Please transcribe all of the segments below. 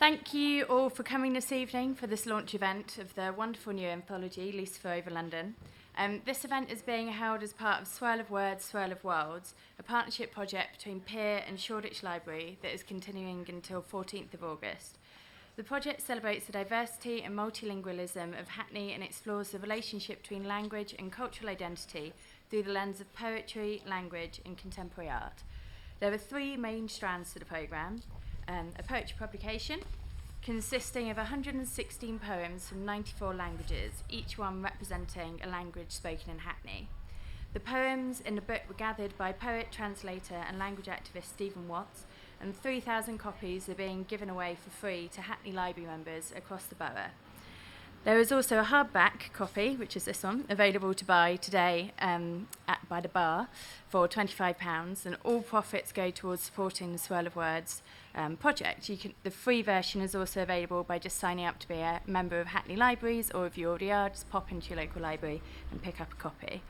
Thank you all for coming this evening for this launch event of the wonderful new anthology, Lucifer Over London. This event is being held as part of Swirl of Words, Swirl of Worlds, a partnership project between Peer and Shoreditch Library that is continuing until 14th of August. The project celebrates the diversity and multilingualism of Hackney and explores the relationship between language and cultural identity through the lens of poetry, language, and contemporary art. There are three main strands to the programme. A poetry publication consisting of 116 poems from 94 languages, each one representing a language spoken in Hackney. The poems in the book were gathered by poet, translator, and language activist Stephen Watts, and 3,000 copies are being given away for free to Hackney Library members across the borough. There is also a hardback copy, which is this one, available to buy today by the bar for £25, and all profits go towards supporting the Swirl of Words project. The free version is also available by just signing up to be a member of Hackney Libraries, or if you already are, just pop into your local library and pick up a copy.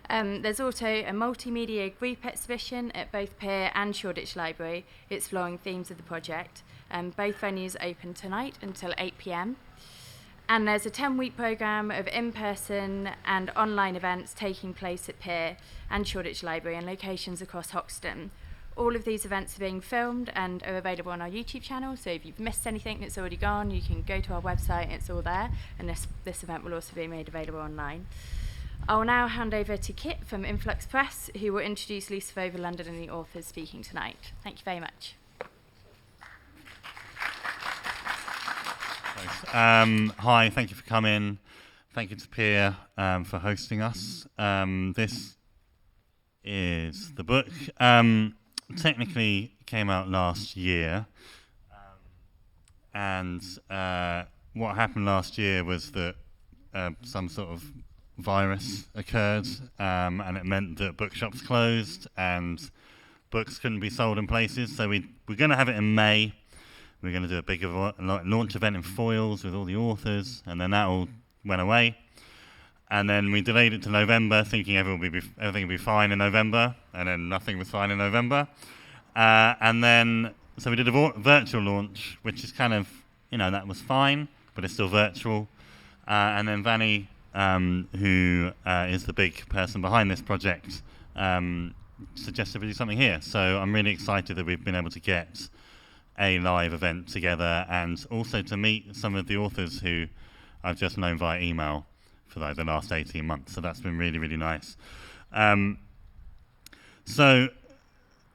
There's also a multimedia group exhibition at both Peer and Shoreditch Library, exploring themes of the project. Both venues open tonight until 8 p.m. And there's a 10-week programme of in-person and online events taking place at Peer and Shoreditch Library and locations across Hoxton. All of these events are being filmed and are available on our YouTube channel, so if you've missed anything that's already gone, you can go to our website, it's all there, and this event will also be made available online. I'll now hand over to Kit from Influx Press, who will introduce Lucifer Over London and the authors speaking tonight. Thank you very much. Hi, thank you for coming. Thank you to Peer for hosting us. This is the book. Technically came out last year, and what happened last year was that some sort of virus occurred, and it meant that bookshops closed and books couldn't be sold in places. So we're going to have it in May. We're going to do a big launch event in Foyles with all the authors, and then that all went away. And then we delayed it to November, thinking everything would be fine in November, and then nothing was fine in November. And then, so we did a virtual launch, which is kind of, that was fine, but it's still virtual. And then Vanni, who is the big person behind this project, suggested we do something here. So I'm really excited that we've been able to get a live event together, and also to meet some of the authors who I've just known via email for like the last 18 months. So that's been really, really nice. So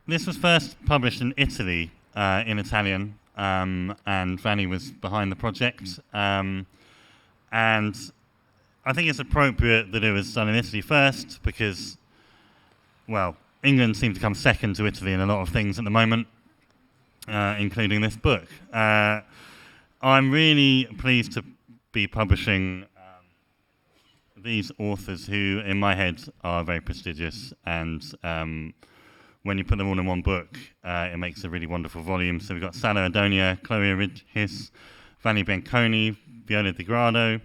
this was first published in Italy in Italian, and Vanni was behind the project. And I think it's appropriate that it was done in Italy first because, well, England seems to come second to Italy in a lot of things at the moment, including this book. I'm really pleased to be publishing these authors who, in my head, are very prestigious, and when you put them all in one book, it makes a really wonderful volume. So we've got Saleh Addonia, Chloe Aridjis, Vanni Bianconi, Viola di Grado,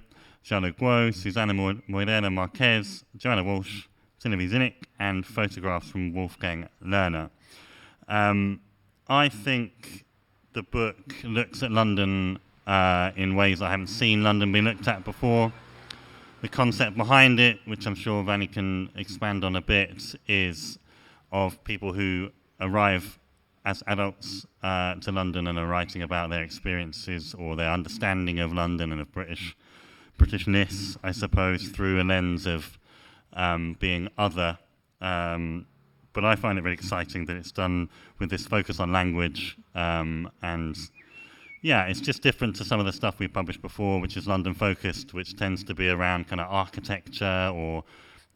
Xiaolu Guo, Susanna Moirera Marquez, Joanna Walsh, Zinovy Zinik, and photographs from Wolfgang Lerner. I think the book looks at London in ways I haven't seen London be looked at before. The concept behind it, which I'm sure Vanni can expand on a bit, is of people who arrive as adults to London and are writing about their experiences or their understanding of London and of Britishness, I suppose, through a lens of being other. But I find it really exciting that it's done with this focus on language, and yeah, it's just different to some of the stuff we've published before, which is London-focused, which tends to be around kind of architecture or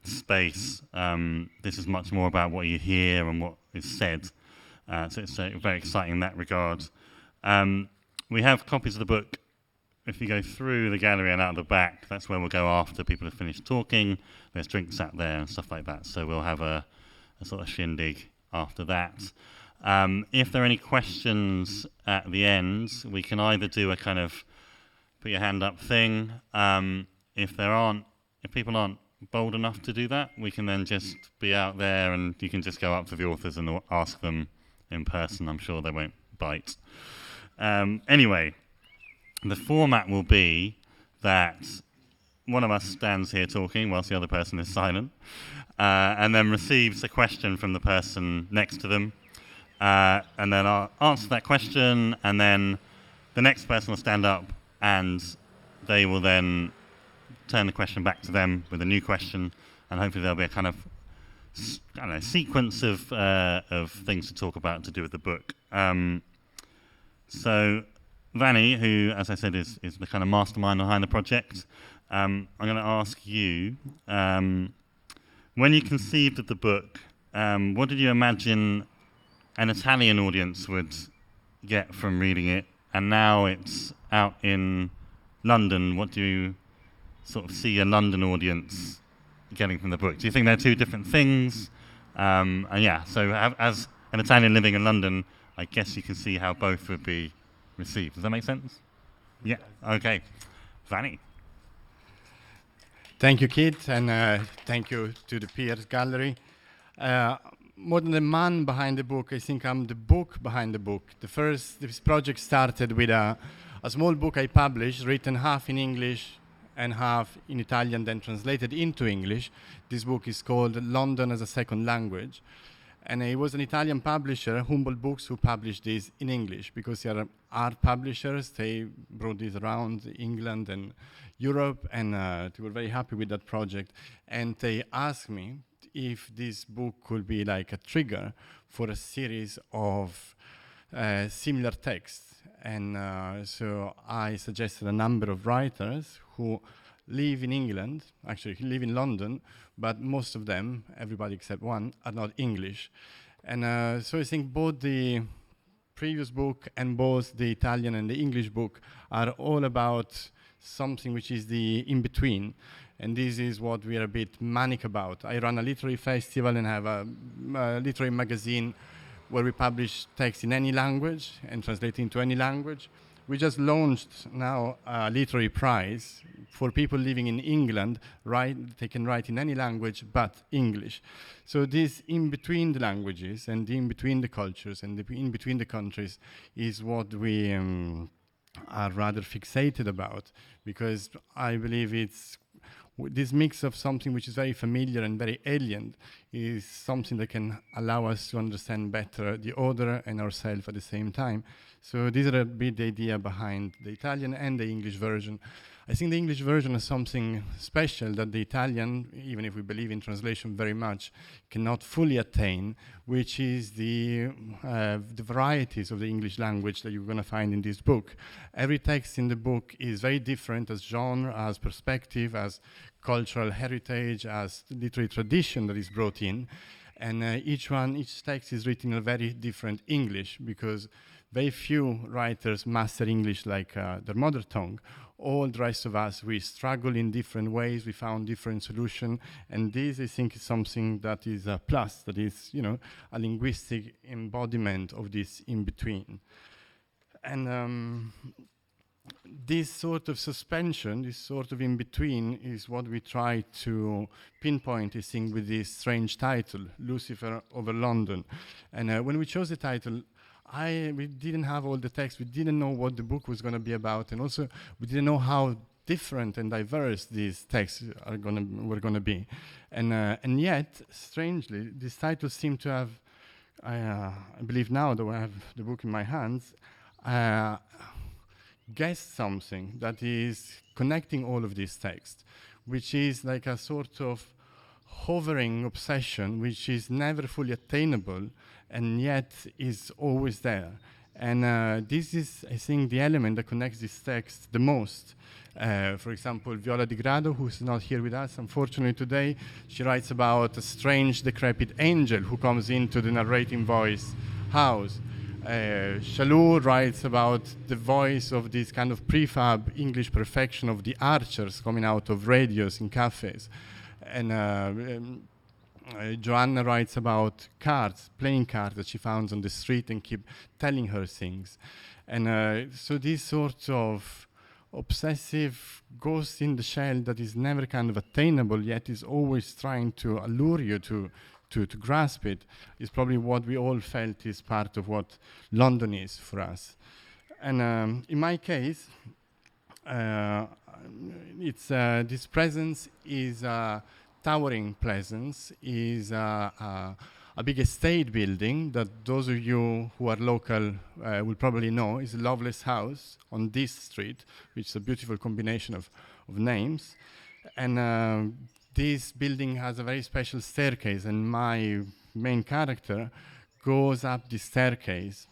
space. This is much more about what you hear and what is said, so it's very exciting in that regard. We have copies of the book. If you go through the gallery and out the back, that's where we'll go after people have finished talking. There's drinks out there and stuff like that, so we'll have a sort of shindig after that. If there are any questions at the end, we can either do a kind of put your hand up thing. If people aren't bold enough to do that, we can then just be out there and you can just go up to the authors and ask them in person. I'm sure they won't bite. Anyway, the format will be that one of us stands here talking whilst the other person is silent, and then receives a question from the person next to them, and then I'll answer that question, and then the next person will stand up, and they will then turn the question back to them with a new question, and hopefully there'll be a kind of sequence of things to talk about to do with the book. So Vanni, who, as I said, is the kind of mastermind behind the project, I'm going to ask you, when you conceived of the book, what did you imagine an Italian audience would get from reading it? And now it's out in London, what do you sort of see a London audience getting from the book? Do you think they're two different things? And yeah, so as an Italian living in London, I guess you can see how both would be received. Does that make sense? Yeah. Okay. Vanni. Thank you, Kit, and thank you to the Peer Gallery. More than the man behind the book, I think I'm the book behind the book. This project started with a small book I published, written half in English and half in Italian, then translated into English. This book is called London as a Second Language. And it was an Italian publisher, Humboldt Books, who published this in English, because they are art publishers. They brought this around England and Europe, and they were very happy with that project. And they asked me if this book could be like a trigger for a series of similar texts. And so I suggested a number of writers who live in England, actually live in London, but most of them, everybody except one, are not English. And so I think both the previous book and both the Italian and the English book are all about something which is the in-between. And this is what we are a bit manic about. I run a literary festival and have a literary magazine where we publish text in any language and translate into any language. We just launched now a literary prize for people living in England. They can write in any language but English. So this in between the languages and in between the cultures and in between the countries is what we are rather fixated about, because I believe it's this mix of something which is very familiar and very alien is something that can allow us to understand better the other and ourselves at the same time. So these are a bit the idea behind the Italian and the English version. I think the English version is something special that the Italian, even if we believe in translation very much, cannot fully attain, which is the varieties of the English language that you're going to find in this book. Every text in the book is very different as genre, as perspective, as cultural heritage, as literary tradition that is brought in. And each text is written in a very different English, because very few writers master English like their mother tongue. All the rest of us, we struggle in different ways, we found different solutions, and this, I think, is something that is a plus, that is, a linguistic embodiment of this in-between. And this sort of suspension, this sort of in-between, is what we try to pinpoint, I think, with this strange title, Lucifer Over London. And when we chose the title, we didn't have all the text, we didn't know what the book was going to be about, and also we didn't know how different and diverse these texts were going to be. And yet, strangely, this title seemed to have, I believe now that I have the book in my hands, guessed something that is connecting all of these texts, which is like a sort of hovering obsession which is never fully attainable and yet is always there. And this is, I think, the element that connects this text the most. For example, Viola di Grado, who's not here with us, unfortunately, today, she writes about a strange, decrepit angel who comes into the narrating voice house. Xiaolu writes about the voice of this kind of prefab English perfection of the archers coming out of radios in cafes. And Joanna writes about cards, playing cards that she found on the street and keep telling her things. And so this sort of obsessive ghost in the shell that is never kind of attainable, yet is always trying to allure you to grasp it, is probably what we all felt is part of what London is for us. And in my case, this presence is a towering presence, is a big estate building that those of you who are local will probably know is Loveless House on this street, which is a beautiful combination of names. And this building has a very special staircase, and my main character goes up the staircase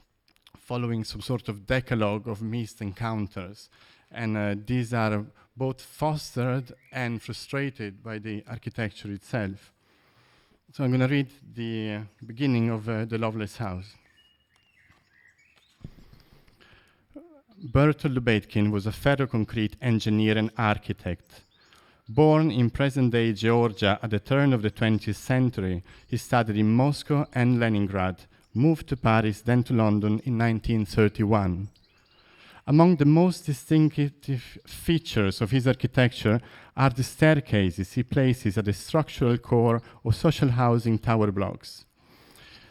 following some sort of decalogue of missed encounters. And these are both fostered and frustrated by the architecture itself. So I'm going to read the beginning of The Loveless House. Bertolt Lubetkin was a ferroconcrete engineer and architect. Born in present-day Georgia at the turn of the 20th century, he studied in Moscow and Leningrad, moved to Paris, then to London in 1931. Among the most distinctive features of his architecture are the staircases he places at the structural core of social housing tower blocks.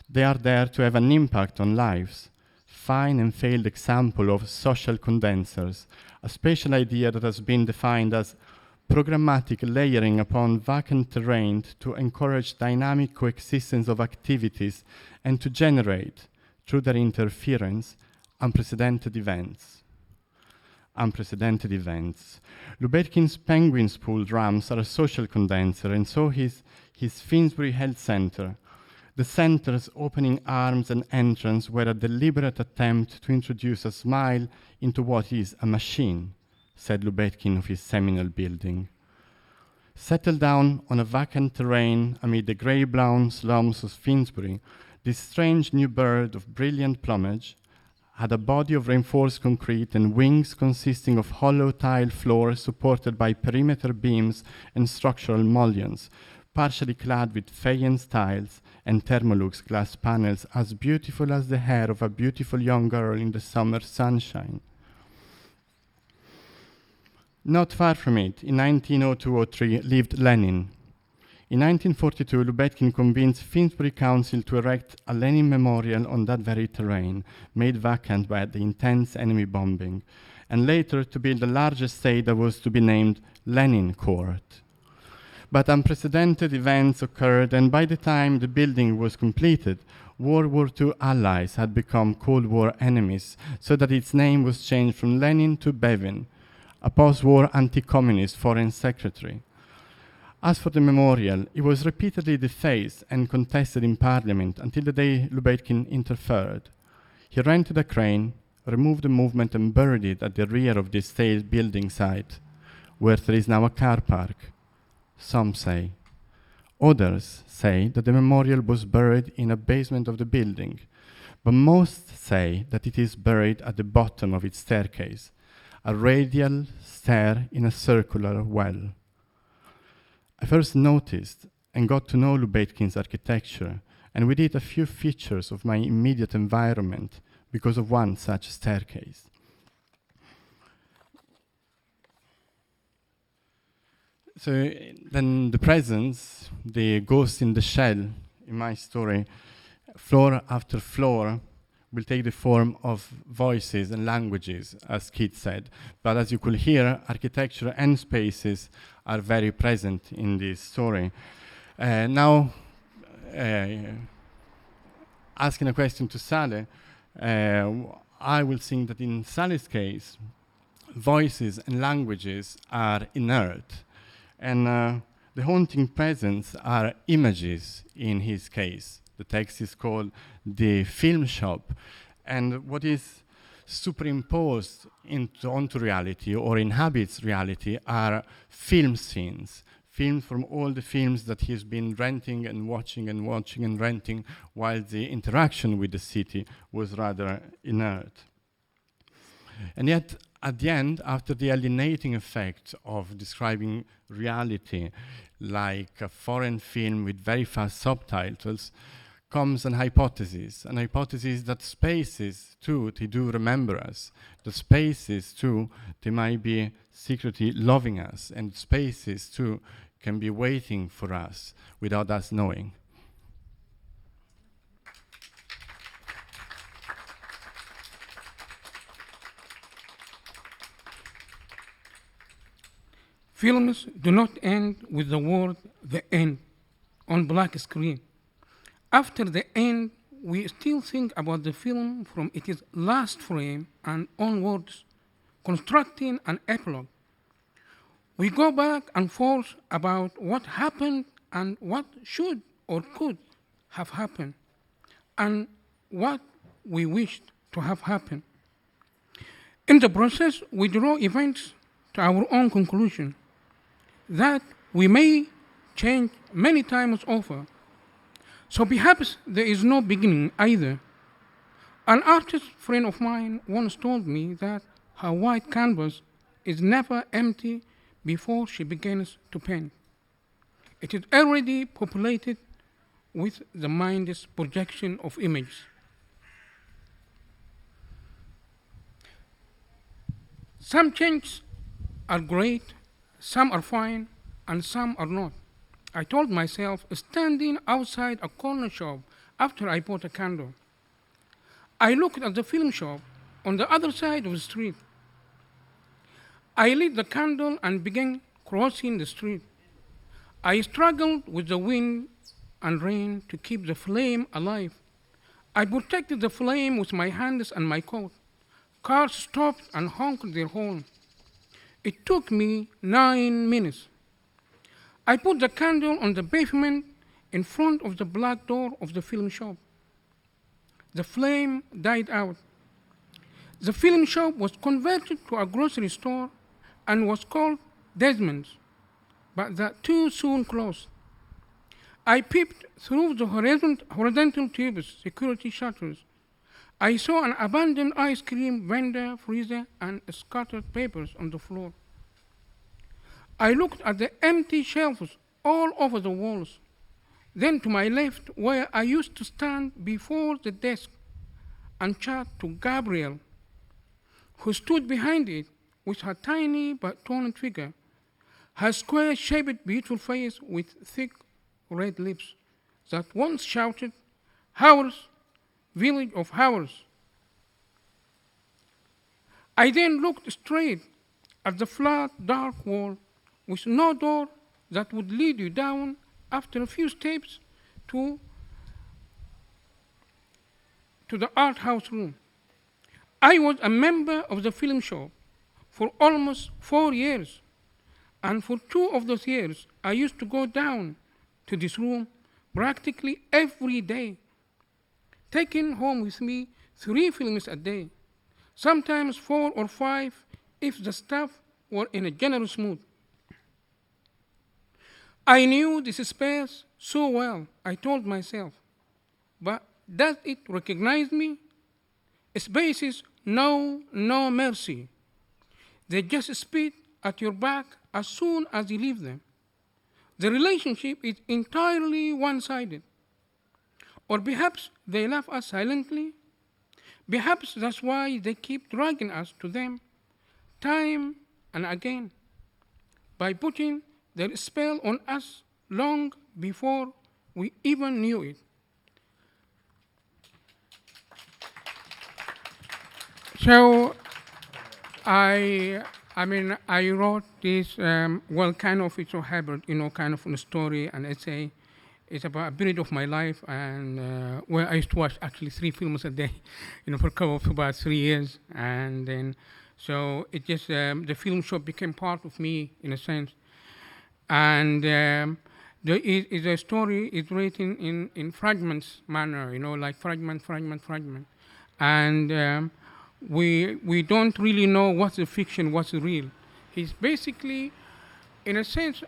They are there to have an impact on lives. Fine and failed example of social condensers, a spatial idea that has been defined as programmatic layering upon vacant terrain to encourage dynamic coexistence of activities and to generate, through their interference, unprecedented events. Unprecedented events. Lubetkin's penguin spool drums are a social condenser, and so his Finsbury Health Centre. The centre's opening arms and entrance were a deliberate attempt to introduce a smile into what is a machine, said Lubetkin of his seminal building. Settled down on a vacant terrain amid the grey-brown slums of Finsbury, this strange new bird of brilliant plumage had a body of reinforced concrete and wings consisting of hollow tile floors supported by perimeter beams and structural mullions, partially clad with faience tiles and Thermolux glass panels as beautiful as the hair of a beautiful young girl in the summer sunshine. Not far from it, in 1902-03, lived Lenin. In 1942, Lubetkin convinced Finsbury Council to erect a Lenin memorial on that very terrain, made vacant by the intense enemy bombing, and later to build a large estate that was to be named Lenin Court. But unprecedented events occurred, and by the time the building was completed, World War II allies had become Cold War enemies, so that its name was changed from Lenin to Bevin, a post-war anti-communist foreign secretary. As for the memorial, it was repeatedly defaced and contested in parliament until the day Lubetkin interfered. He rented a crane, removed the movement and buried it at the rear of the state building site, where there is now a car park. Some say. Others say that the memorial was buried in a basement of the building, but most say that it is buried at the bottom of its staircase, a radial stair in a circular well. I first noticed and got to know Lubetkin's architecture, and with it a few features of my immediate environment because of one such staircase. So then the presence, the ghost in the shell in my story, floor after floor, will take the form of voices and languages, as Keith said. But as you could hear, architecture and spaces are very present in this story. Now, asking a question to Saleh, I will think that in Saleh's case, voices and languages are inert. And the haunting presence are images in his case. The text is called The Film Shop. And what is superimposed onto reality or inhabits reality are film scenes, films from all the films that he's been renting and watching and watching and renting while the interaction with the city was rather inert. And yet, at the end, after the alienating effect of describing reality like a foreign film with very fast subtitles, comes an hypothesis that spaces, too, they do remember us. The spaces, too, they might be secretly loving us, and spaces, too, can be waiting for us without us knowing. Films do not end with the word "the end" on black screen. After the end, we still think about the film from its last frame and onwards, constructing an epilogue. We go back and forth about what happened and what should or could have happened, and what we wished to have happened. In the process, we draw events to our own conclusion that we may change many times over. So perhaps there is no beginning either. An artist friend of mine once told me that her white canvas is never empty before she begins to paint. It is already populated with the mind's projection of images. Some changes are great, some are fine, and some are not. I told myself, standing outside a corner shop after I bought a candle. I looked at the film shop on the other side of the street. I lit the candle and began crossing the street. I struggled with the wind and rain to keep the flame alive. I protected the flame with my hands and my coat. Cars stopped and honked their horn. It took me 9 minutes. I put the candle on the pavement in front of the black door of the film shop. The flame died out. The film shop was converted to a grocery store and was called Desmond's, but that too soon closed. I peeped through the horizontal tubes, security shutters. I saw an abandoned ice cream vendor, freezer, and scattered papers on the floor. I looked at the empty shelves all over the walls. Then to my left, where I used to stand before the desk and chat to Gabrielle, who stood behind it with her tiny but toned figure, her square-shaped beautiful face with thick red lips that once shouted, "Hours, village of Hours." I then looked straight at the flat, dark wall with no door that would lead you down after a few steps to the art house room. I was a member of the film shop for almost 4 years, and for 2 of those years, I used to go down to this room practically every day, taking home with me 3 films a day, sometimes 4 or 5 if the staff were in a generous mood. I knew this space so well, I told myself, but does it recognize me? Spaces know no mercy. They just spit at your back as soon as you leave them. The relationship is entirely one-sided. Or perhaps they love us silently. Perhaps that's why they keep dragging us to them time and again, by putting their spell on us long before we even knew it. So I wrote this, kind of it's a hybrid, kind of a story, an essay. It's about a period of my life, and where I used to watch actually 3 films a day, for a couple of about 3 years, and then, so it just, the film shop became part of me in a sense. And the story is written in fragments manner, like fragment. And we don't really know what's the fiction, what's the real. He's basically, in a sense,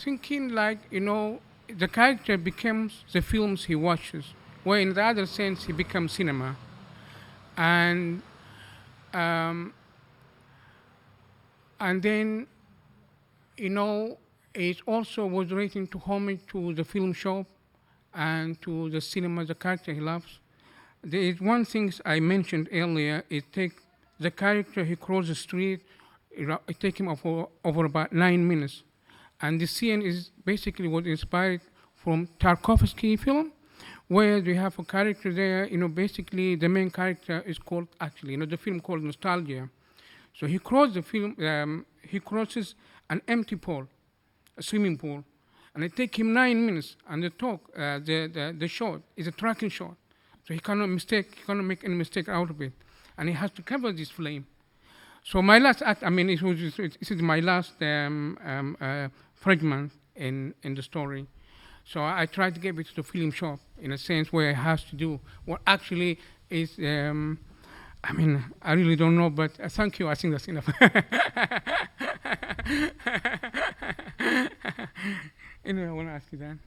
thinking like, the character becomes the films he watches, where in the other sense he becomes cinema. And then, it also was written to homage to the film shop and to the cinema, the character he loves. There is one thing I mentioned earlier, it takes the character, he crosses the street, it takes him over about 9 minutes. And the scene is basically what inspired from Tarkovsky film, where we have a character there, basically the main character is called, actually, the film called Nostalgia. So he crosses the film, he crosses an empty pool, a swimming pool, and it take him 9 minutes, and the shot is a tracking shot, so he cannot make any mistake out of it, and he has to cover this flame. So my last act, I mean, it is my last fragment in the story. So I tried to give it to the film shop in a sense where it has to do what actually is, I mean, I really don't know, but thank you, I think that's enough. Anyway, I want to ask you that.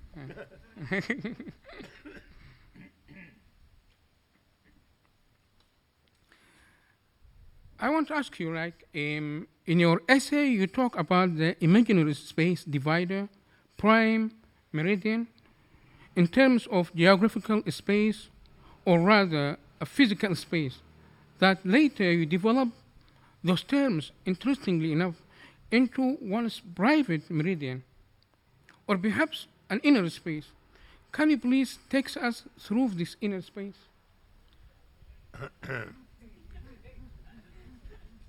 I want to ask you, like, in your essay, you talk about the imaginary space divider, prime, meridian, in terms of geographical space, or rather a physical space, that later you develop those terms, interestingly enough, into one's private meridian, or perhaps an inner space. Can you please take us through this inner space?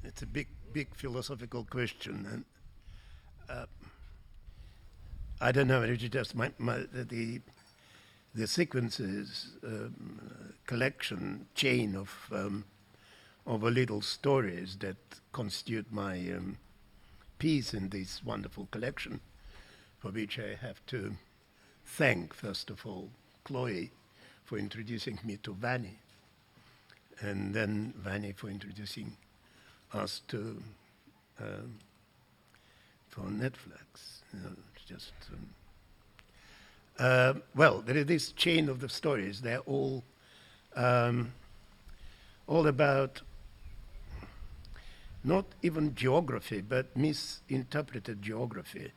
It's a big philosophical question, and I don't know. It's just the sequences, collection, chain of little stories that constitute my piece in this wonderful collection, for which I have to thank, first of all, Chloe for introducing me to Vanni, and then Vanni for introducing us to for Netflix. You know, it's just well, there is this chain of the stories. They're all about not even geography, but misinterpreted geography.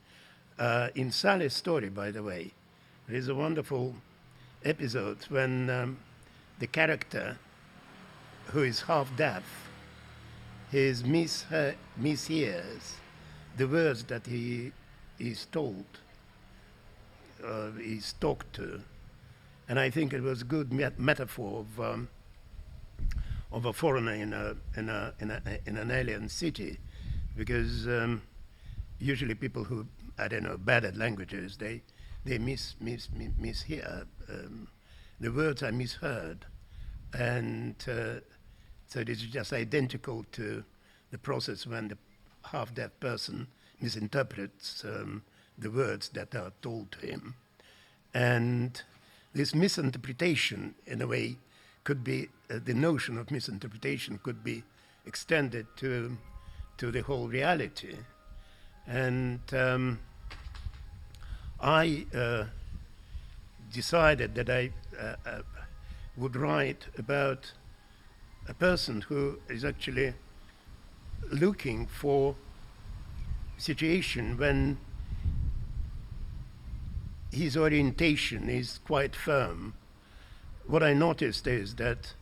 In Saleh's story, by the way, there is a wonderful episode when the character, who is half deaf, he mishears the words that he is told, is talked to, and I think it was a good metaphor of a foreigner in an alien city, because usually people who, I don't know, bad at languages, they mishear the words are misheard, and so it is just identical to the process when the half-deaf person misinterprets the words that are told to him. And this misinterpretation, in a way, could be, the notion of misinterpretation could be extended to the whole reality. And I decided that I would write about a person who is actually looking for a situation when his orientation is quite firm. What I noticed is that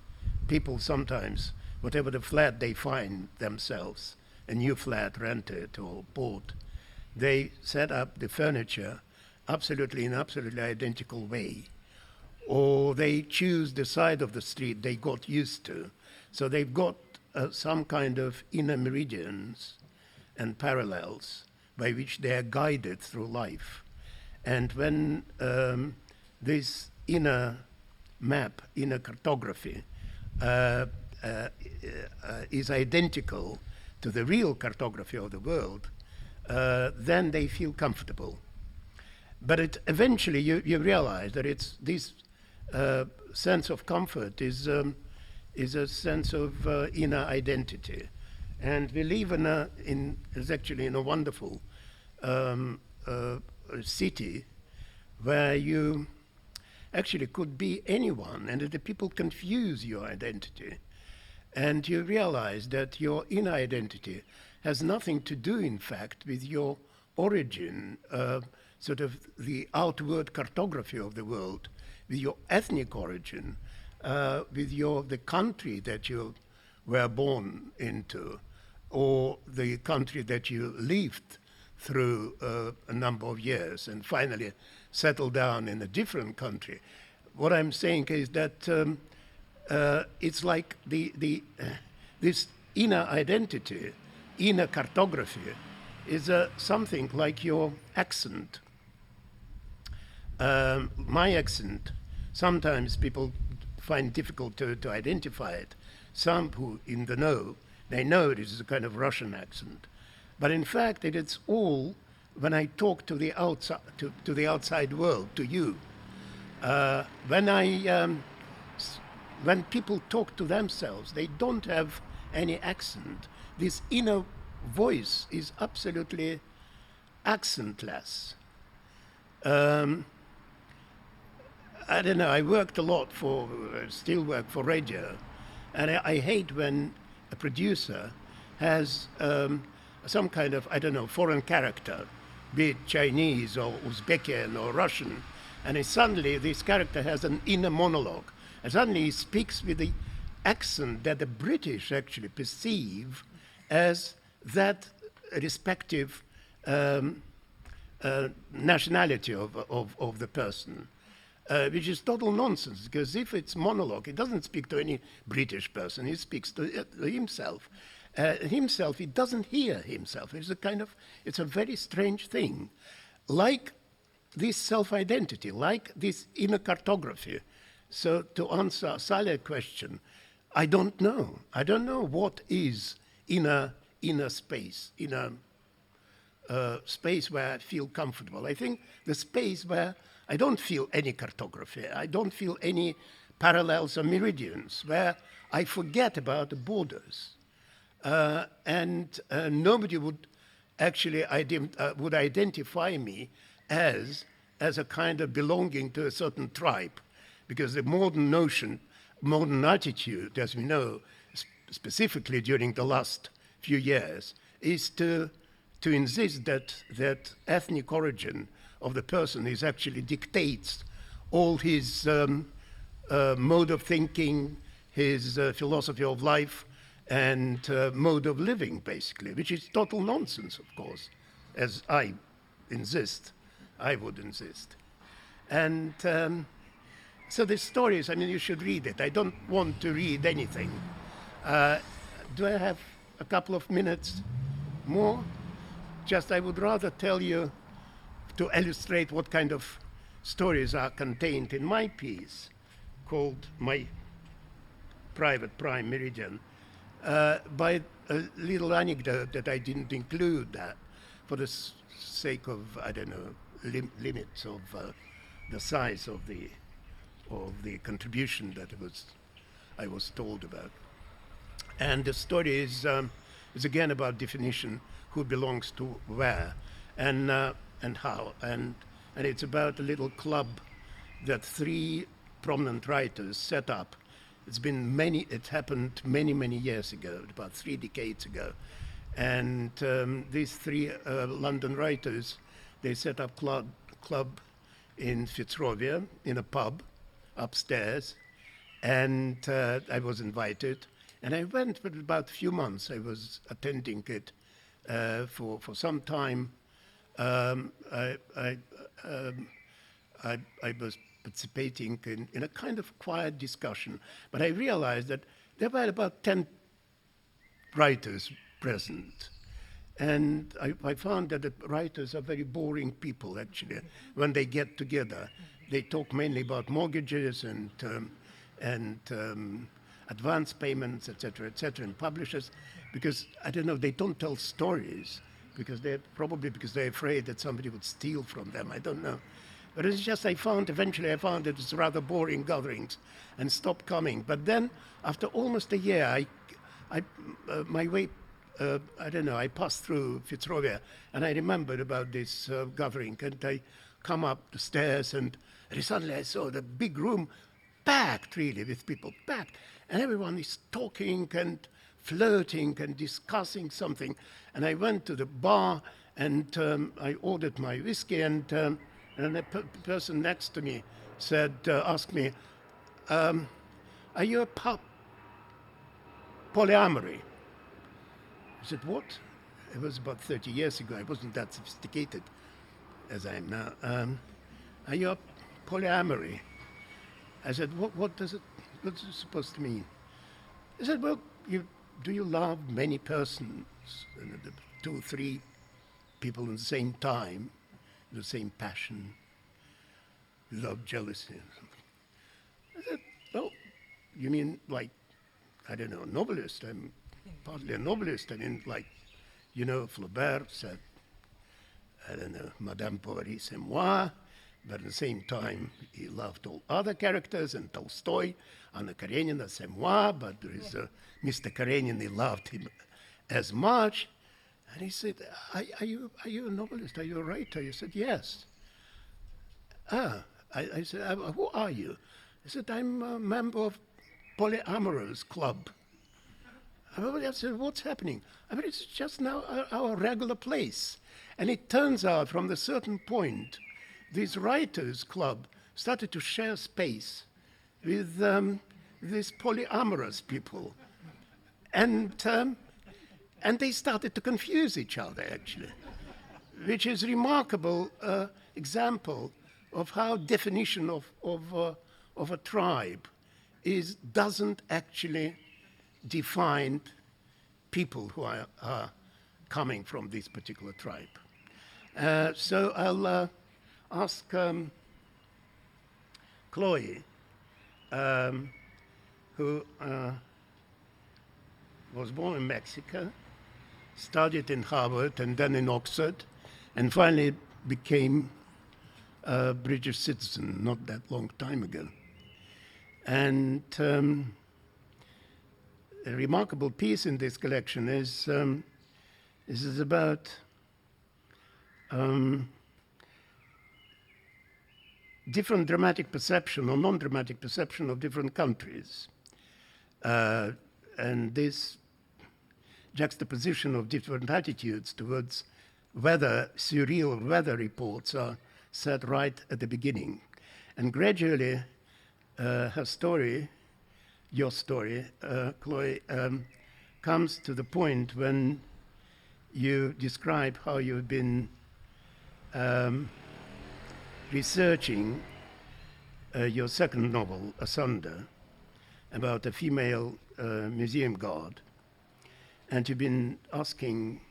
people sometimes, whatever the flat they find themselves, a new flat rented or bought, they set up the furniture absolutely in absolutely identical way, or they choose the side of the street they got used to. So they've got some kind of inner meridians and parallels by which they are guided through life. And when this inner map, inner cartography is identical to the real cartography of the world, then they feel comfortable. But eventually you realize that it's this sense of comfort is a sense of inner identity. And we live actually in a wonderful city where you actually could be anyone, and the people confuse your identity. And you realize that your inner identity has nothing to do, in fact, with your origin, sort of the outward cartography of the world, with your ethnic origin, with the country that you were born into, or the country that you lived through a number of years and finally settled down in a different country. What I'm saying is that it's like this inner identity, inner cartography is something like your accent. My accent, sometimes people find difficult to identify it. Some who in the know, they know it is a kind of Russian accent. But in fact, it's all when I talk to the outside world, to you. When people talk to themselves, they don't have any accent. This inner voice is absolutely accentless. I don't know, I worked a lot still work for radio, and I hate when a producer has some kind of, I don't know, foreign character, be it Chinese or Uzbekian or Russian, and suddenly this character has an inner monologue, and suddenly he speaks with the accent that the British actually perceive as that respective nationality of the person. Which is total nonsense, because if it's monologue, he doesn't speak to any British person, he speaks to himself. He doesn't hear himself. It's a very strange thing. Like this self-identity, like this inner cartography. So to answer Saleh's question, I don't know. I don't know what is inner space, space where I feel comfortable. I think the space where I don't feel any cartography. I don't feel any parallels or meridians, where I forget about the borders. And nobody would actually would identify me as a kind of belonging to a certain tribe, because the modern attitude, as we know, specifically during the last few years, is to insist that ethnic origin of the person is actually dictates all his mode of thinking, his philosophy of life, and mode of living, basically, which is total nonsense, of course, as I would insist. And so the stories, I mean, you should read it. I don't want to read anything. Do I have a couple of minutes more? I would rather tell you, to illustrate what kind of stories are contained in my piece, called My Private Prime Meridian, by a little anecdote that I didn't include that for the sake of, I don't know, limits of the size of the contribution that I was told about. And the story is again about definition, who belongs to where, and how, and it's about a little club that 3 prominent writers set up. It happened many years ago, about 3 decades ago, and these 3 London writers, they set up club in Fitzrovia, in a pub upstairs, and I was invited, and I went for about a few months. I was attending it for some time. I was participating in a kind of quiet discussion, but I realized that there were about 10 writers present, and I found that the writers are very boring people, actually. When they get together, they talk mainly about mortgages and advance payments, etc., and publishers, because, I don't know, they don't tell stories, because they're afraid that somebody would steal from them. I don't know. But it's just eventually I found that it's rather boring gatherings and stopped coming. But then, after almost a year, I passed through Fitzrovia, and I remembered about this gathering, and I come up the stairs, and suddenly I saw the big room packed, really, with people, packed. And everyone is talking and flirting and discussing something. And I went to the bar, and I ordered my whiskey, and the person next to me asked me, are you a polyamory? I said, what? It was about 30 years ago. I wasn't that sophisticated as I am now. Are you a polyamory? I said, what's it supposed to mean? He said, well, do you love many persons, 2, 3, people in the same time, the same passion, love, jealousy. I said, oh, you mean like, I don't know, novelist? I'm partly a novelist. I mean, like, you know, Flaubert said, I don't know, Madame Bovary, c'est moi, but at the same time, he loved all other characters, and Tolstoy, Anna Karenina, c'est moi, but there is Mr. Karenin, he loved him as much. And he said, are you a novelist? Are you a writer? He said, yes. I said, who are you? He said, I'm a member of Polyamorous Club. I said, what's happening? I mean, it's just now our regular place. And it turns out from a certain point, this writers' club started to share space with these polyamorous people. And they started to confuse each other, actually, which is a remarkable example of how definition of a tribe doesn't actually define people who are coming from this particular tribe. So I'll ask Chloe, who was born in Mexico, studied in Harvard and then in Oxford, and finally became a British citizen not that long time ago. And a remarkable piece in this collection is about different dramatic perception or non-dramatic perception of different countries. And this juxtaposition of different attitudes towards surreal weather reports are set right at the beginning. And gradually, her story, your story, Chloe, comes to the point when you describe how you've been researching your second novel, Asunder, about a female museum guard. And you've been asking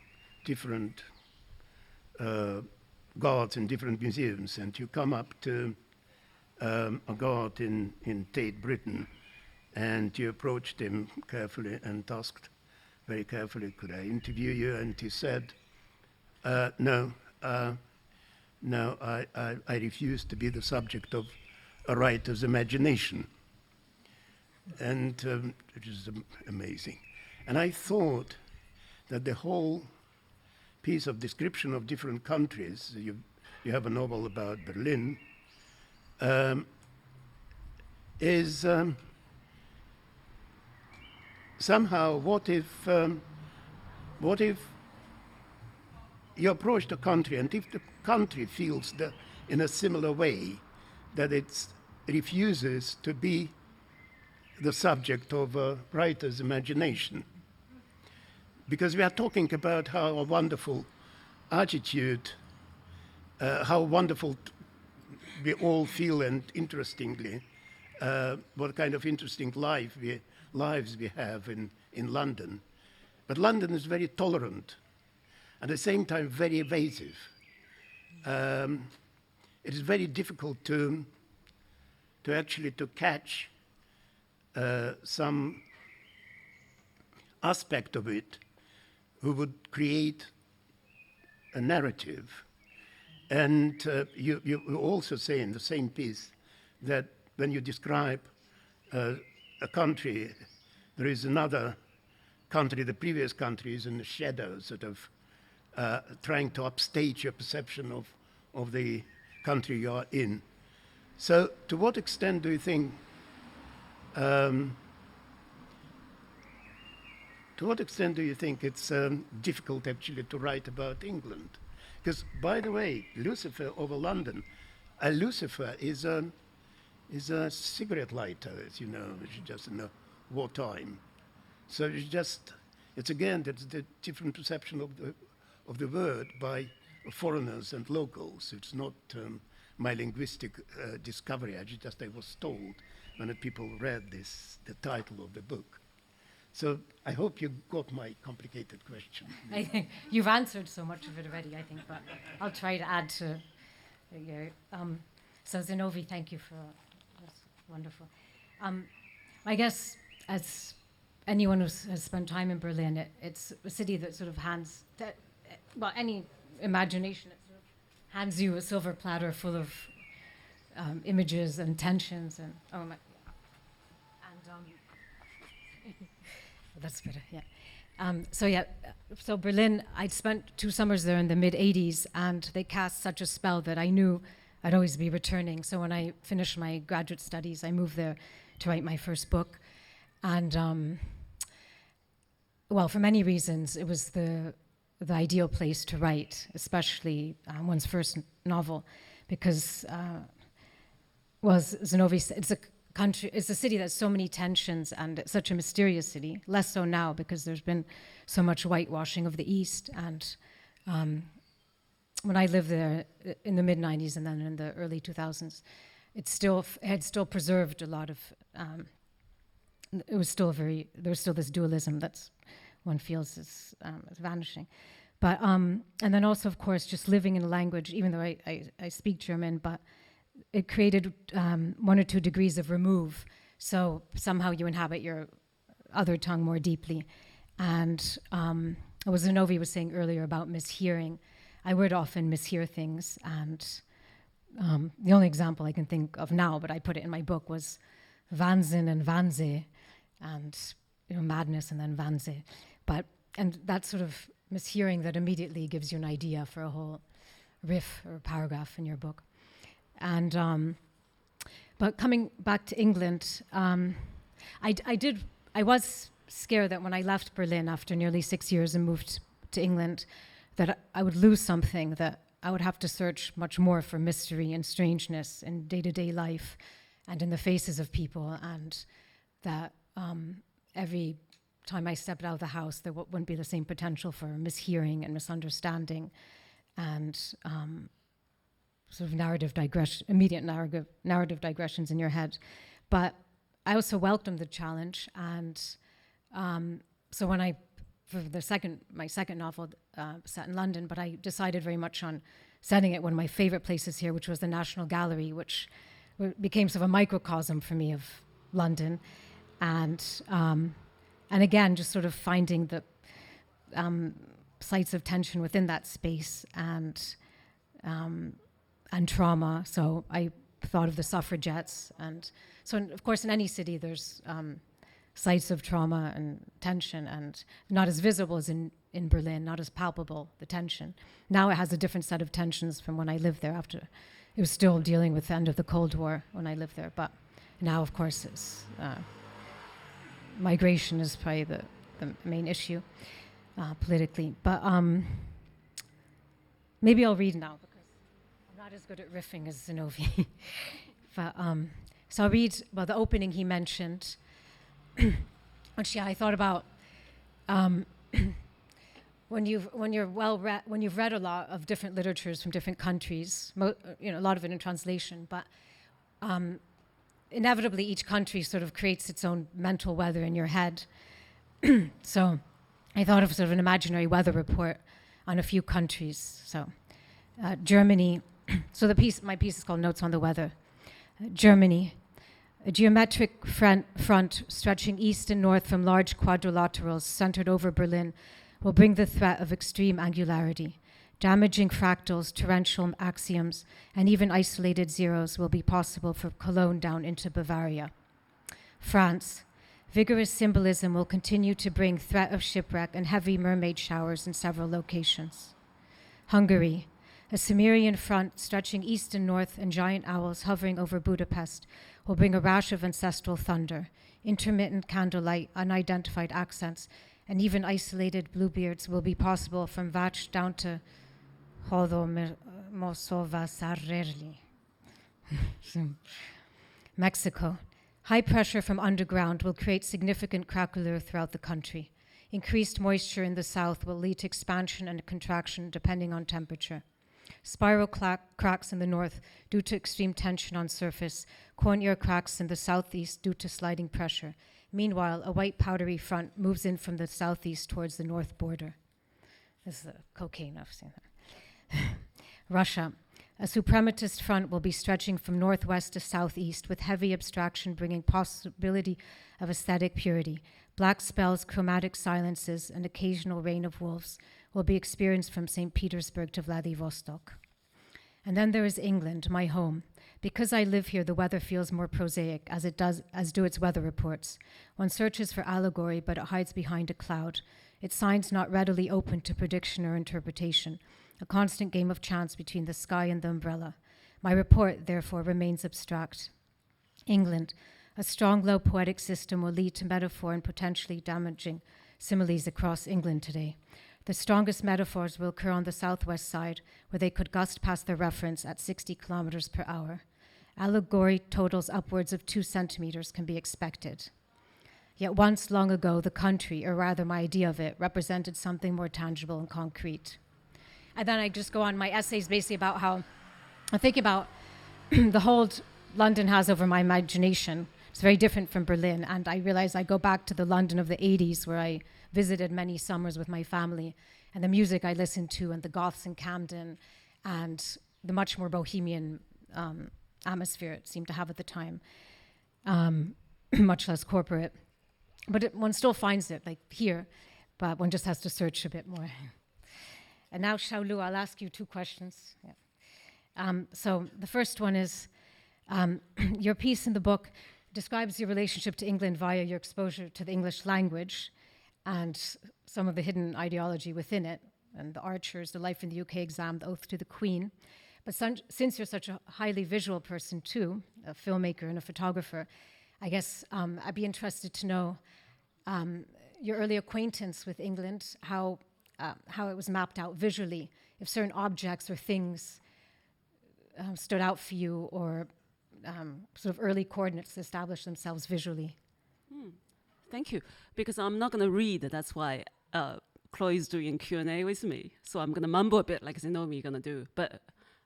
different guards in different museums, and you come up to a guard in Tate Britain, and you approached him carefully and asked very carefully, could I interview you? And he said, no, I refuse to be the subject of a writer's imagination. And it is amazing. And I thought that the whole piece of description of different countries, you have a novel about Berlin, is somehow what if you approach the country, and if the country feels in a similar way that it refuses to be the subject of a writer's imagination. Because we are talking about how a wonderful attitude, how wonderful we all feel, and interestingly, what kind of interesting lives we have in London. But London is very tolerant, at the same time very evasive. It is very difficult to actually catch some aspect of it who would create a narrative. And you also say in the same piece that when you describe a country, there is another country, the previous country is in the shadow, sort of trying to upstage your perception of the country you are in. So to what extent do you think it's difficult actually to write about England? Because, by the way, Lucifer Over London, Lucifer is a cigarette lighter, as you know, which is just in wartime. So it's again, that's the different perception of the word by foreigners and locals. It's not my linguistic discovery. I was told when the people read the title of the book. So I hope you got my complicated question. I think you've answered so much of it already, I think, but I'll try to add to your. So Zinovy, thank you for that's wonderful. I guess as anyone who has spent time in Berlin, it's a city that sort of any imagination, it sort of hands you a silver platter full of images and tensions and that's better, yeah. So Berlin, I'd spent 2 summers there in the mid-'80s, and they cast such a spell that I knew I'd always be returning. So when I finished my graduate studies, I moved there to write my first book. And, well, for many reasons, it was the ideal place to write, especially one's first novel, because, as Zinovy said, it's a city that has so many tensions, and it's such a mysterious city. Less so now because there's been so much whitewashing of the East. And when I lived there in the mid-'90s and then in the early 2000s, it had still preserved a lot of. There was still this dualism that's one feels is vanishing. But and then also, of course, just living in a language, even though I speak German, but it created 1 or 2 degrees of remove. So somehow you inhabit your other tongue more deeply. And what Zinovy was saying earlier about mishearing, I would often mishear things. And the only example I can think of now, but I put it in my book, was Wahnsinn and Wahnsinn, and madness and then Wahnsinn. And that sort of mishearing that immediately gives you an idea for a whole riff or paragraph in your book. And but coming back to England, I was scared that when I left Berlin after nearly 6 years and moved to England, that I would lose something, that I would have to search much more for mystery and strangeness in day-to-day life and in the faces of people, and that every time I stepped out of the house, there wouldn't be the same potential for mishearing and misunderstanding and sort of immediate narrative digressions in your head. But I also welcomed the challenge, and so when for my second novel set in London, but I decided very much on setting it one of my favorite places here, which was the National Gallery, which became sort of a microcosm for me of London, and again, just sort of finding the sites of tension within that space and trauma. So I thought of the suffragettes, and so of course in any city there's sites of trauma and tension, and not as visible as in Berlin, not as palpable, the tension. Now it has a different set of tensions from when I lived there. After it was still dealing with the end of the Cold War when I lived there, but now of course it's migration is probably the main issue politically. But maybe I'll read now, because I'm not as good at riffing as Zinovy. But so I'll read the opening he mentioned. Which I thought about when you've read a lot of different literatures from different countries, a lot of it in translation, but inevitably each country sort of creates its own mental weather in your head. So I thought of sort of an imaginary weather report on a few countries. So Germany. So my piece is called Notes on the Weather. Germany. A geometric front stretching east and north from large quadrilaterals centered over Berlin will bring the threat of extreme angularity. Damaging fractals, torrential axioms, and even isolated zeros will be possible from Cologne down into Bavaria. France. Vigorous symbolism will continue to bring threat of shipwreck and heavy mermaid showers in several locations. Hungary. A Cimmerian front stretching east and north and giant owls hovering over Budapest will bring a rash of ancestral thunder, intermittent candlelight, unidentified accents, and even isolated bluebeards will be possible from Vach down to Hodomosova Sarrerli. Mexico. High pressure from underground will create significant craquelure throughout the country. Increased moisture in the south will lead to expansion and contraction depending on temperature. Spiral cracks in the north due to extreme tension on surface, corn ear cracks in the southeast due to sliding pressure, Meanwhile, a white powdery front moves in from the southeast towards the north border. This is the cocaine, I've seen that. Russia. A suprematist front will be stretching from northwest to southeast with heavy abstraction bringing possibility of aesthetic purity. Black spells, chromatic silences, and occasional reign of wolves will be experienced from St. Petersburg to Vladivostok. And then there is England, my home. Because I live here, the weather feels more prosaic, as do its weather reports. One searches for allegory, but it hides behind a cloud. Its signs not readily open to prediction or interpretation. A constant game of chance between the sky and the umbrella. My report, therefore, remains abstract. England. A strong, low poetic system will lead to metaphor and potentially damaging similes across England today. The strongest metaphors will occur on the southwest side, where they could gust past their reference at 60 kilometers per hour. Allegory totals upwards of 2 centimeters can be expected. Yet once, long ago, the country, or rather my idea of it, represented something more tangible and concrete. And then I just go on my essays basically about how I think about the hold London has over my imagination. It's very different from Berlin, and I realize I go back to the London of the 80s where I visited many summers with my family, and the music I listened to, and the goths in Camden, and the much more bohemian atmosphere it seemed to have at the time, much less corporate. But one still finds it, like here, but one just has to search a bit more. And now, Xiaolu, I'll ask you 2 questions. Yeah. So the first one is, your piece in the book describes your relationship to England via your exposure to the English language and some of the hidden ideology within it, and the Archers, the Life in the UK exam, the Oath to the Queen. But since you're such a highly visual person too, a filmmaker and a photographer, I guess I'd be interested to know your early acquaintance with England, how it was mapped out visually, if certain objects or things stood out for you, or sort of early coordinates established themselves visually. Thank you. Because I'm not going to read, that's why Chloe's doing Q&A with me. So I'm going to mumble a bit like Zinovy going to do, but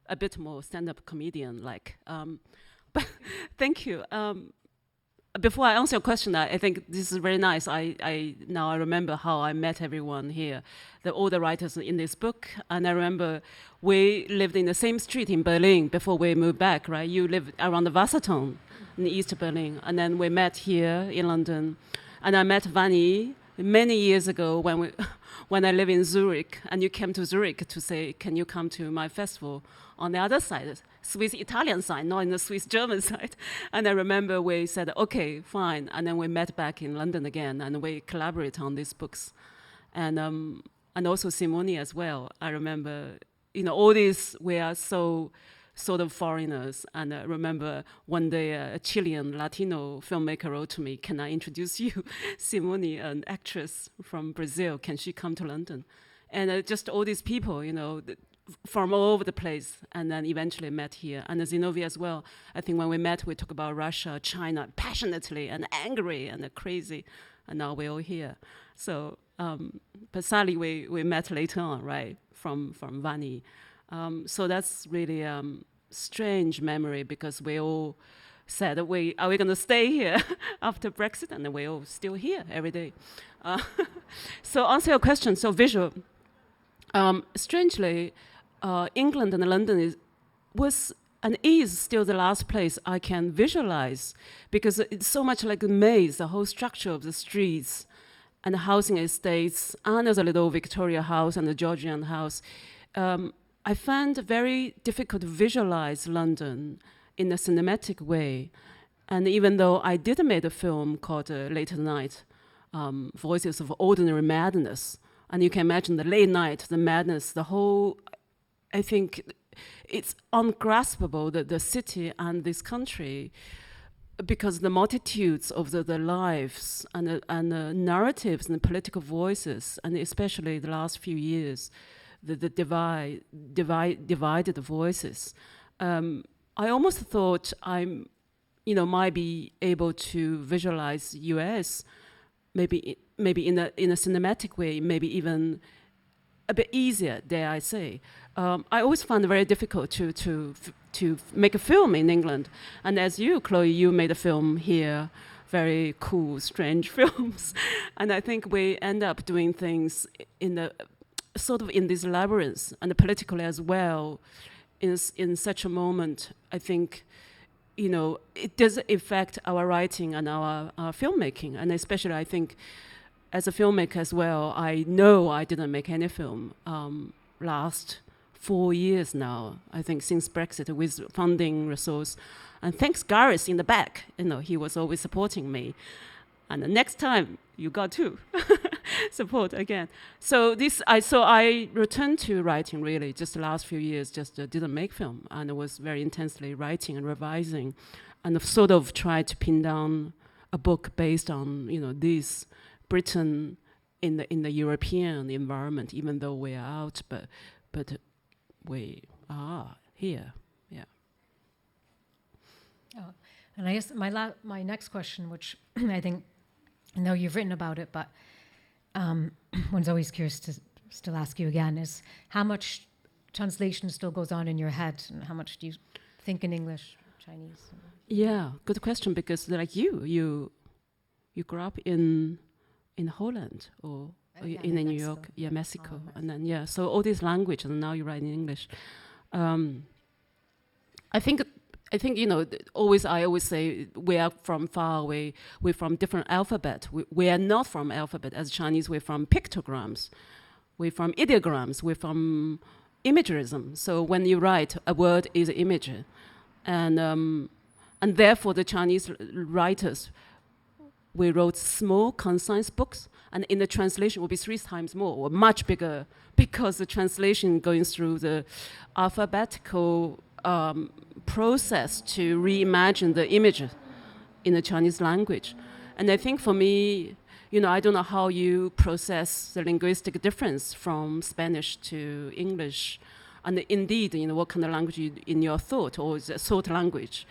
a bit more stand-up comedian-like. But thank you. Before I answer your question, I think this is very nice. Now I remember how I met everyone here, all the writers in this book. And I remember we lived in the same street in Berlin before we moved back, right? You lived around the Wasserturm in East Berlin. And then we met here in London. And I met Vanni many years ago when I lived in Zurich. And you came to Zurich to say, can you come to my festival on the other side? Swiss-Italian side, not in the Swiss-German side. And I remember we said, okay, fine. And then we met back in London again, and we collaborate on these books. And also Simone as well. I remember, all these, we are so sort of foreigners. And I remember one day a Chilean Latino filmmaker wrote to me, can I introduce you, Simone, an actress from Brazil, can she come to London? And just all these people, from all over the place, and then eventually met here. And Zinovy as well. I think when we met, we talked about Russia, China, passionately and angry and crazy, and now we're all here. So, but sadly, we met later on, right, from Vanni. So that's really strange memory, because we all said, are we going to stay here after Brexit? And we're all still here every day. So answer your question, so visual. Strangely, England and London was and is still the last place I can visualize, because it's so much like a maze, the whole structure of the streets and the housing estates, and there's a little Victoria house and the Georgian house. I found it very difficult to visualize London in a cinematic way. And even though I did make a film called Late at Night, Voices of Ordinary Madness, and you can imagine the late night, the madness, the whole, I think it's ungraspable that the city and this country, because the multitudes of the lives and the narratives and the political voices, and especially the last few years, the divided voices. I almost thought might be able to visualize US, maybe in a cinematic way, maybe even a bit easier, dare I say. I always found it very difficult to make a film in England. And as you, Chloe, you made a film here very cool, strange films. And I think we end up doing things in the sort of in these labyrinths, and politically as well. In such a moment, I think, it does affect our writing and our filmmaking. And especially, I think, as a filmmaker as well, I know I didn't make any film last 4 years now, I think, since Brexit, with funding resource. And thanks Gareth in the back, he was always supporting me. And the next time, you got to support again. So I returned to writing really just the last few years, just didn't make film, and I was very intensely writing and revising, and sort of tried to pin down a book based on this Britain in the European environment, even though we are out, but we are here. Yeah. Oh, and I guess my next question, which I think I know you've written about it, but one's always curious to still ask you again, is how much translation still goes on in your head, and how much do you think in English, Chinese? Yeah, good question, because like you grew up in Holland or in New York, Mexico, and then so all these languages, and now you write in English. I think I always say we are from far away. We're from different alphabet. We are not from alphabet. As Chinese, we're from pictograms. We're from ideograms. We're from imagerism. So when you write, a word is an image, and therefore the Chinese writers, we wrote small, concise books, and in the translation will be 3 times more, or much bigger, because the translation going through the alphabetical process to reimagine the images in the Chinese language. And I think for me, I don't know how you process the linguistic difference from Spanish to English, and indeed, what kind of language in your thought, or is it thought language,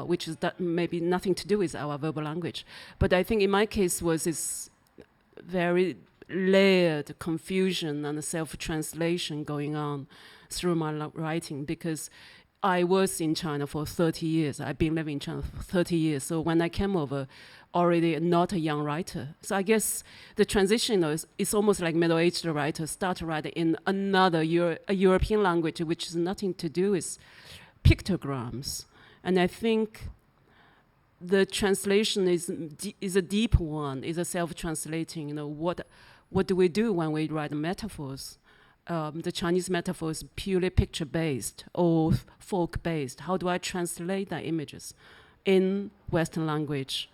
which is that maybe nothing to do with our verbal language. But I think in my case was this very layered confusion and self-translation going on through my writing, because I was in China for 30 years. I've been living in China for 30 years. So when I came over, already not a young writer. So I guess the transition is almost like middle-aged writers start writing in another a European language, which has nothing to do with pictograms. And I think the translation is a deep one, is a self-translating. What do we do when we write metaphors? The Chinese metaphor is purely picture-based or folk-based. How do I translate the images in Western language?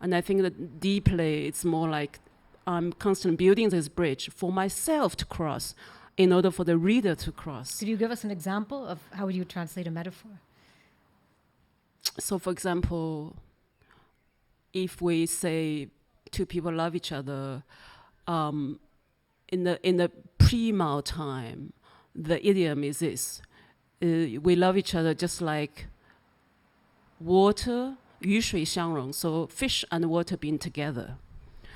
And I think that deeply it's more like I'm constantly building this bridge for myself to cross in order for the reader to cross. Could you give us an example of how would you translate a metaphor? So, for example, if we say two people love each other, in the pre-Mao time, the idiom is this: we love each other just like water, 鱼水相融, so fish and water being together.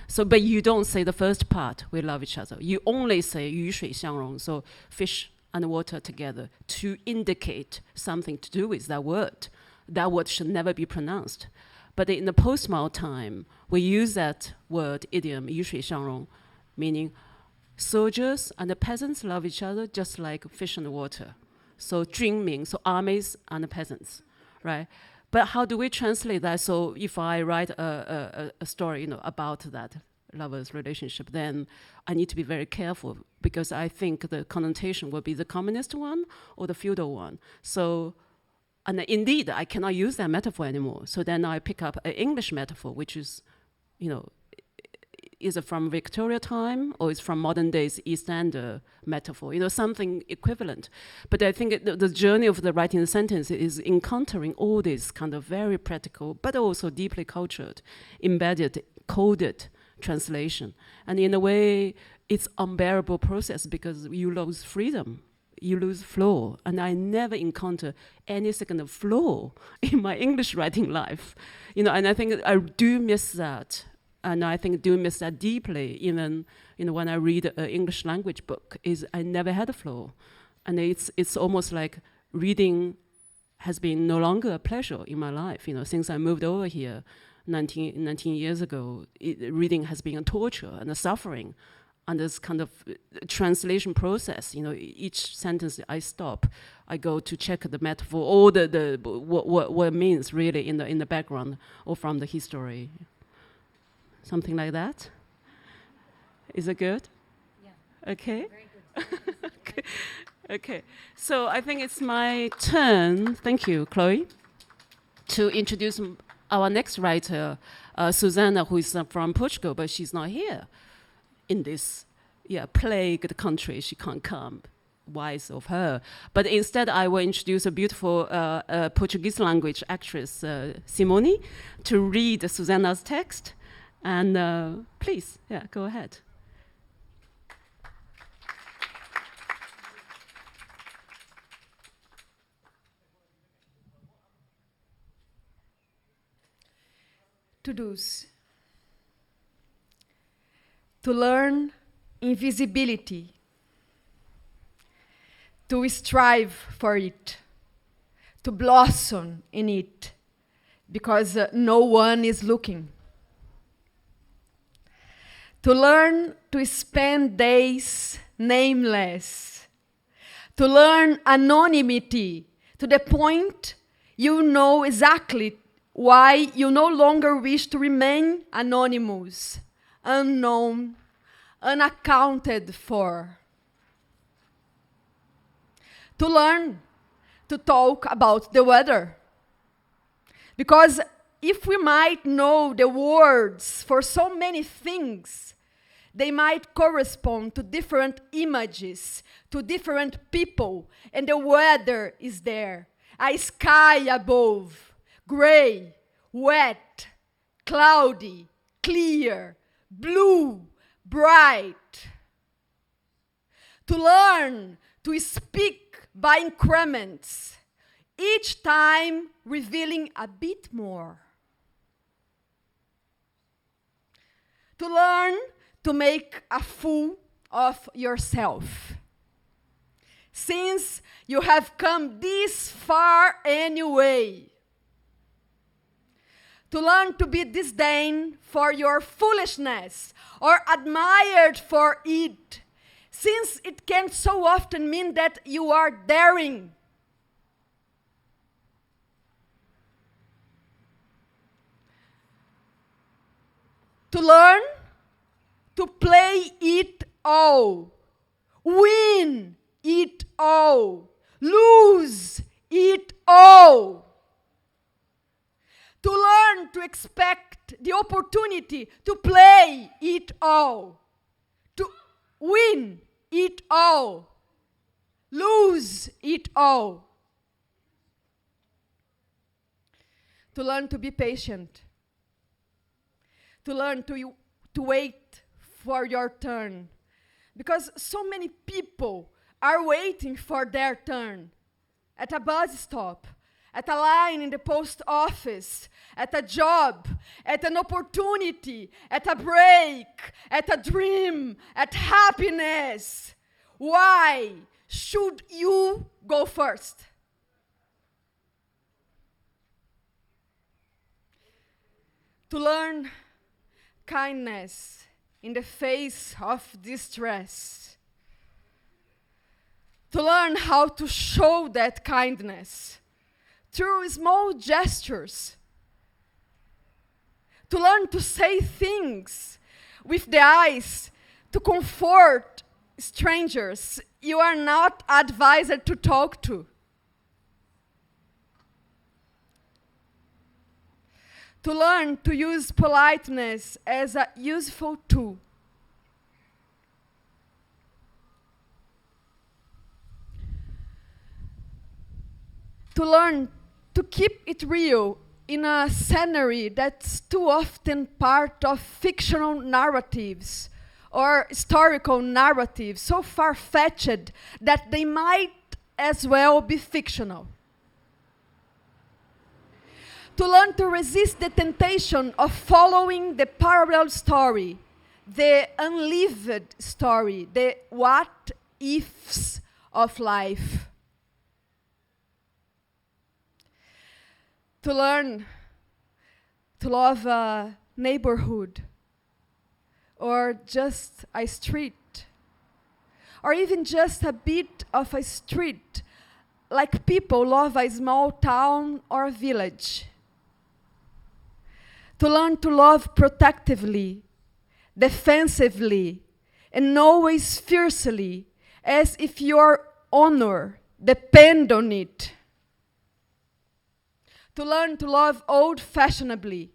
So, but you don't say the first part, we love each other. You only say 鱼水相融, so fish and water together, to indicate something to do with that word. That word should never be pronounced. But in the post-Mao time, we use that word, idiom, 鱼水相融, meaning soldiers and the peasants love each other just like fish and water. So 军民, so armies and the peasants, right? But how do we translate that? So if I write a story, about that lovers' relationship, then I need to be very careful, because I think the connotation will be the communist one or the feudal one. So, and indeed, I cannot use that metaphor anymore. So then I pick up an English metaphor, which is, is it from Victoria time or is from modern days East End metaphor, something equivalent. But I think the journey of the writing the sentence is encountering all this kind of very practical, but also deeply cultured, embedded, coded translation. And in a way, it's unbearable process because you lose freedom. You lose flow, and I never encounter any second of flow in my English writing life, and I think I do miss that, and I think do miss that deeply. Even when I read an English language book, is I never had a flow, and it's almost like reading has been no longer a pleasure in my life. Since I moved over here, 19 years ago, reading has been a torture and a suffering. And this kind of translation process, each sentence I stop, I go to check the metaphor, all what it means really in the background or from the history. Something like that. Is it good? Yeah. Okay. Very good. Okay. Okay. So I think it's my turn. Thank you, Chloe, to introduce our next writer, Susanna, who is from Portugal, but she's not here. In this plagued country, she can't come, wise of her. But instead, I will introduce a beautiful Portuguese language actress, Simone, to read Susanna's text. And please, go ahead. To-dos. To learn invisibility, to strive for it, to blossom in it, because no one is looking. To learn to spend days nameless, to learn anonymity to the point you know exactly why you no longer wish to remain anonymous, unknown, unaccounted for. To learn to talk about the weather. Because if we might know the words for so many things, they might correspond to different images, to different people, and the weather is there. A sky above, gray, wet, cloudy, clear, blue, bright. To learn to speak by increments, each time revealing a bit more. To learn to make a fool of yourself. Since you have come this far anyway. To learn to be disdained for your foolishness or admired for it, since it can so often mean that you are daring. To learn to play it all, win it all, lose it all. To learn to expect the opportunity to play it all, to win it all, lose it all. To learn to be patient. To learn to wait for your turn. Because so many people are waiting for their turn. At a bus stop, at a line in the post office, at a job, at an opportunity, at a break, at a dream, at happiness. Why should you go first? To learn kindness in the face of distress. To learn how to show that kindness through small gestures. To learn to say things with the eyes to comfort strangers you are not advised to talk to. To learn to use politeness as a useful tool. To learn to keep it real in a scenery that's too often part of fictional narratives or historical narratives so far-fetched that they might as well be fictional. To learn to resist the temptation of following the parallel story, the unlived story, the what-ifs of life. To learn to love a neighborhood, or just a street, or even just a bit of a street, like people love a small town or a village. To learn to love protectively, defensively, and always fiercely, as if your honor depend on it. To learn to love old-fashionedly,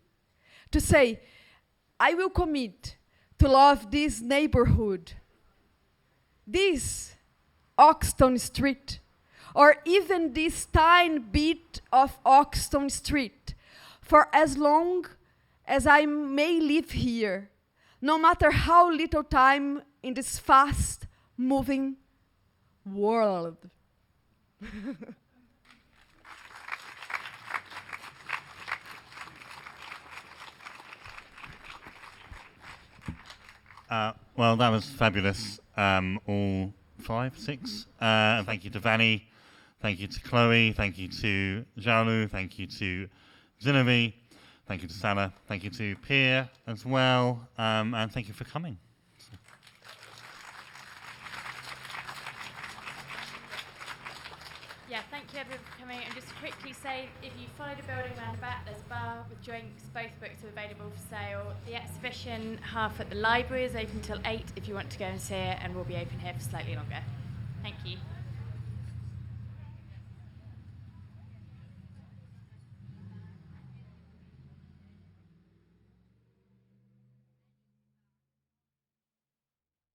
to say, I will commit to love this neighborhood, this Hoxton Street, or even this tiny bit of Hoxton Street, for as long as I may live here, no matter how little time in this fast-moving world. Well, that was fabulous. All 5, 6. Thank you to Vanni. Thank you to Chloe. Thank you to Xiaolu. Thank you to Zinovy. Thank you to Saleh. Thank you to Peer as well. And thank you for coming. Yeah, thank you everyone for coming. And just to quickly say, if you follow the building around the back, there's a bar with drinks. Both books are available for sale. The exhibition, half at the library, is open till 8 if you want to go and see it, and we'll be open here for slightly longer. Thank you.